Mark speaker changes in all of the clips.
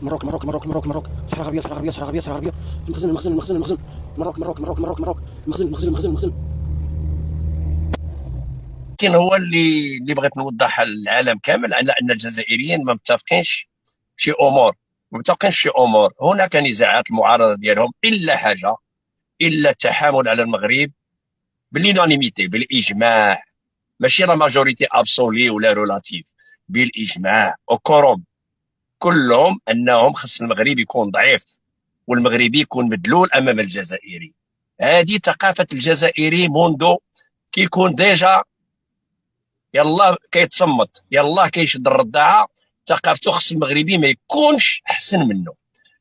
Speaker 1: مروك مروك مروك مروك مروك صحراء غربيه صحراء غربيه صحراء غربيه صحراء غربيه المخزن المخزن المخزن المخزن مروك مروك مروك مروك مروك المخزن المخزن المخزن المخزن.
Speaker 2: لكن هو اللي بغيت نوضح للعالم كامل على ان الجزائريين ما متفقينش شي امور، ما متفقينش شي امور. هناك نزاعات المعارضه ديالهم الا حاجه، الا التحامل على المغرب باليونانيميتي، بالاجماع، ماشي لا ماجوريتي ابسولي ولا رولاتيف، بالاجماع وكروم كلهم انهم خص المغرب يكون ضعيف والمغربي يكون مدلول امام الجزائري. هذه ثقافه الجزائري منذ كيكون ديجا يلاه كيتصمت، يلاه كيشد الرضاعه، ثقافته خص المغربي ما يكونش احسن منه.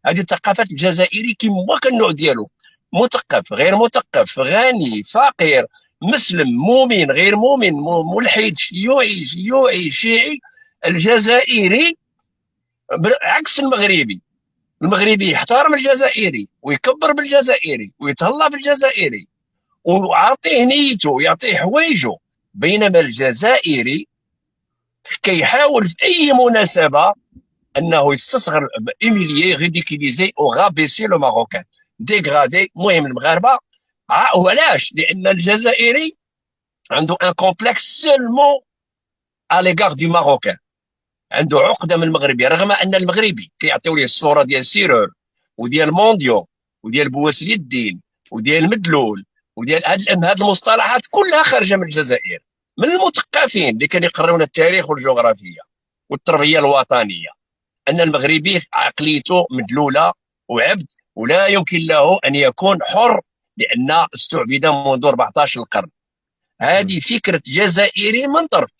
Speaker 2: هذه ثقافه الجزائري كما كان النوع ديالو، مثقف غير مثقف، غني فقير، مسلم مؤمن غير مؤمن، ملحد شيوعي شيعي. الجزائري عكس المغربي. المغربي يحترم الجزائري ويكبر بالجزائري ويتهلا بالجزائري ويعطيه نيته يعطيه حوايجه، بينما الجزائري كيحاول في اي مناسبه انه يستصغر، ايميليي ريديكيليزي او غابيسي لو ماروكان، ديغرادي. المهم المغاربه وعلاش؟ لان الجزائري عنده ان كومبلكس سولمون اليغار دو ماروكان، عنده عقده من المغربي، رغم ان المغربي كيعطيو ليه الصوره ديال سيرور وديال مونديو وديال بواسل الدين وديال مدلول وديال هاد المصطلحات كلها خارجه من الجزائر، من المثقفين اللي كانوا يقرؤون التاريخ والجغرافيا والتربيه الوطنيه، ان المغربي عقليته مدلوله وعبد ولا يمكن له ان يكون حر لان استعبد منذ 14 القرن. هذه فكره جزائري من طرف.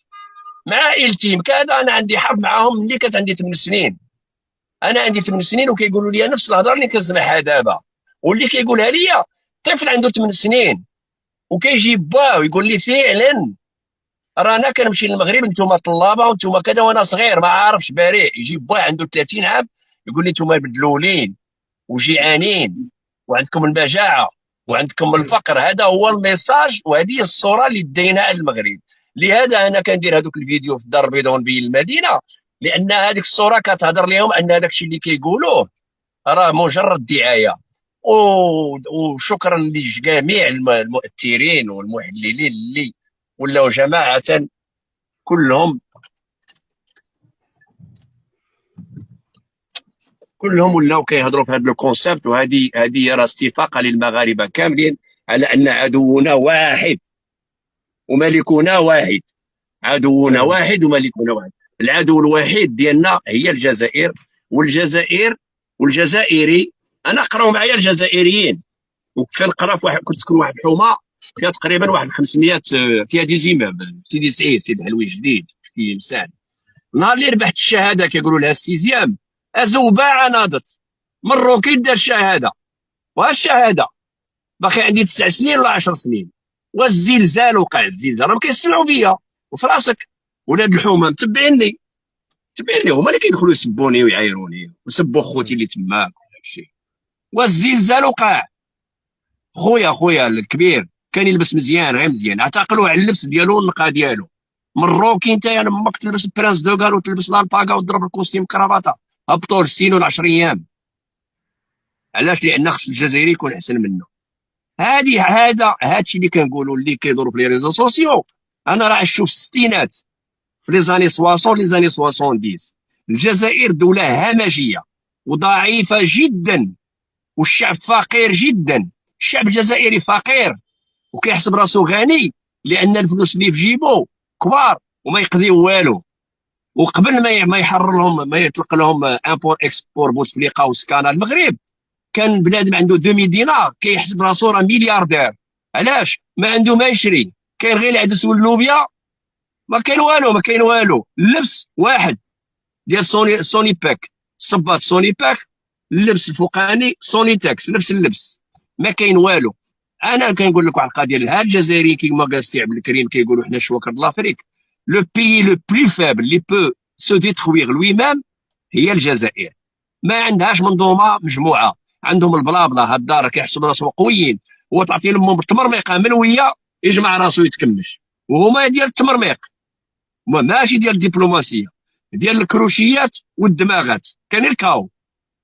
Speaker 2: مع عائلتي كذا، انا عندي حرب معاهم ملي كانت عندي 8 سنين. انا عندي 8 سنين وكيقولوا لي نفس الهضره اللي كنسمعها دابا، واللي كيقولها لي طفل عنده 8 سنين وكيجي باه ويقول لي فعلا رانا كنمشي للمغرب نتوما طلابه وانتوما كذا، وانا صغير ما عارفش بريء. يجي باه عنده 30 عام يقول لي نتوما مدلولين وجيعانين وعندكم المجاعه وعندكم الفقر. هذا هو الميساج وهذه هي الصوره اللي دينا على المغرب. لهذا انا كندير هذوك الفيديو في الدار البيضاء ونبين المدينه، لان هذيك الصوره كتهضر لهم ان هذاك الشيء اللي كيقولوه راه مجرد دعايه. وشكرا لجميع المؤثرين والمحللين اللي ولاو جماعه كلهم ولاو كيهضروا في هذا الكونسيبت. وهذه راه استفاقه للمغاربه كاملين على ان عدونا واحد وملكنا واحد. عدونا واحد وملكنا واحد. العدو الوحيد ديالنا هي الجزائر، والجزائري. انا قراو معايا الجزائريين، وكنقرا في واحد، كنت سكن واحد الحومه فيها تقريبا واحد 500 فيها دي زيمام، سيدي سعيد، سيدي حلوي جديد، في مسان. نهار اللي ربحت الشهاده كيقولوا لها السيزيام، ازوباعه ناضت مروكي دار الشهاده، والشهاده باقي عندي 9 سنين ولا 10 سنين، والزلزال وقع. الزلزال راهم كيسمعوا فيا وفي راسك. ولاد الحومه متبعيني هما اللي كيدخلوا يسبوني ويعايروني وسبوا خوتي اللي تماك وهادشي. والزلزال وقع. خويا الكبير كان يلبس مزيان، غير مزيان، اعتقلوه على اللبس ديالو والنقا ديالو. مروكي انت يا امك تلبس برانس دوغال وتلبس لالباكا وتضرب الكوستيم كرافاطه، هبطوا للسينو 10 ايام. علاش؟ لان خص الجزائري يكون احسن منه. هادشي اللي كنقولوا اللي كيدوروا في لي ريزو سوسيو. انا راه عشت في الستينات، في لي زاني 60 لي زاني 70. الجزائر دوله همجيه وضعيفه جدا، والشعب فقير جدا. الشعب الجزائري فقير وكيحسب راسو غني لان الفلوس اللي في جيبو كبار وما يقضيو والو. وقبل ما يحرر لهم، ما يطلق لهم امبور اكسبور بوتفليقه وسكانا المغرب، كان بنادم عنده 2000 دينار كيحسب راسو راه ملياردير. علاش؟ ما عنده ما يشري، كاين غير العدس واللوبيا، ما كاين والو. اللبس واحد ديال سوني باك، الصباط سوني باك، اللبس الفوقاني سوني تاكس، نفس اللبس، ما كاين والو. انا كنقول لك واحد القضيه، ها الجزائري كيما قال السي عبد الكريم كيقولوا حنا الشوكر د لافريك. لو بيي لو بلي فابل اللي بو سو ديترويغ لوي مام هي الجزائر. ما عندهاش منظومه مجموعه، عندهم البلابلا. هاد الدار كيحسبوا راسهم قويين، هو تعطي لهم التمرميقه ملويه يجمع راسو يتكمش، وهما ديال التمرميق ماشي ديال الدبلوماسيه، ديال الكروشيات والدماغات. كان الكاو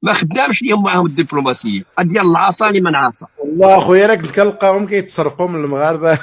Speaker 2: ما خدامش ليهم معاهم الدبلوماسيه ديال العصا لمن عصى.
Speaker 3: والله اخويا راك كنلقاهم كيتصرفوا من المغاربه